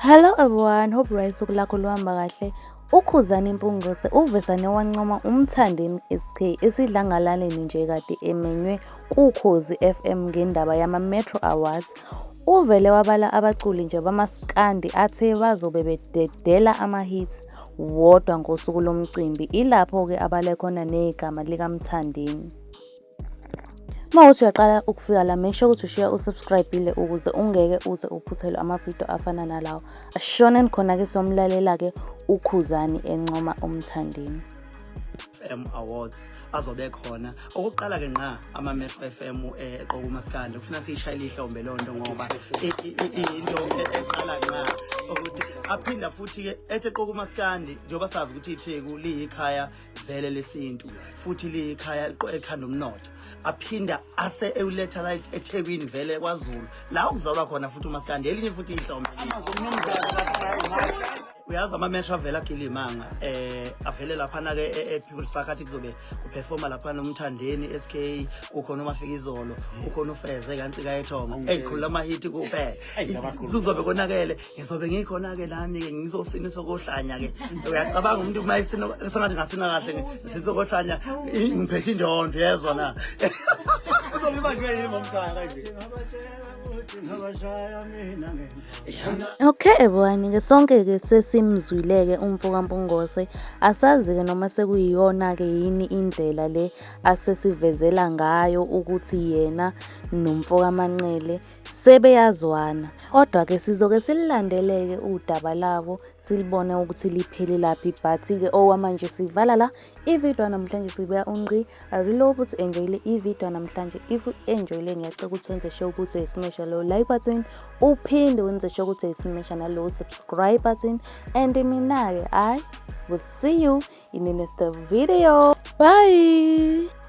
Hello everyone, hope usuku lakho luhamba kahle. Ukhuzani Mpungose uvesane wancoma uMthandeni SK esidlangalaleni nje kade emenywe kuKhozi FM ngendaba yama-Metro Awards. Uvele wabala abaculi nje bamaskandi athe bazobe bededela ama-hits wodwa ngosuku lomcimbi. Ilapho-ke abale khona negama likaMthandeni. Uma uthi uyaqala ukufika la, make sure ukuthi ushiya usubscribe-ile ukuze ungeke uze uphuthelwe amavidiyo afana nalawo. Ashoneni khona-ke somlalela-ke uKhuzani encoma uMthandeni. FM Awards azobe khona okokuqala ke nqa ama-Metro FM eqoka umaskandi ufuna siyishayile ihlombe lonto ngoba into eqala nqa ukuthi aphinda futhi ke ethi eqoka umaskandi njengoba sazi ukuthi iTheku liyikhaya vele lesintu futhi liyikhaya ekhanda umnotho aphinda ase ewuletha la eThekwini vele kwaZulu la ukuzalwa khona futhi umaskandi elinye futhi ihlombe uyazi ama-Metro vele agilimanga avele laphana ke ePeople's Park athi kuzobe uperforma laphana uMthandeni SK ukhona uMafikizolo ukhona uFeze kanti kaYethonga eyikhulula ama-hit kuphela kuzobe konakele ngizobe ngikhona ke nami ke ngizosinisa kohlanya ke uyacabanga umuntu uma esengathi ngasina kahle sinisa kohlanya ngiphethe indondo yezwa na kuzoba nje yimi omkhaya kanje. Okay everyone, sonke-ke sesimzwile-ke umfoka Mpungose. Asazi-ke noma sekuyiyona-ke yini indlela le asesivezela ngayo ukuthi yena nomfoka Manqele sebeyazwana. Kodwa-ke sizoke sililandeleke udaba labo silibone ukuthi liphele laphi. But-ke okwamanje sivala la ividiyo namhlanje sibeka unqi. I really hope ukuthi enjoyile ividiyo namhlanje. If enjoyile ngiyacela ukuthi wenze sure ukuthi uyasimesha lo like button, uphinde wenze sure ukuthi uyasimesha nalo subscribe button. And mina-ke I will see you in the next video. Bye.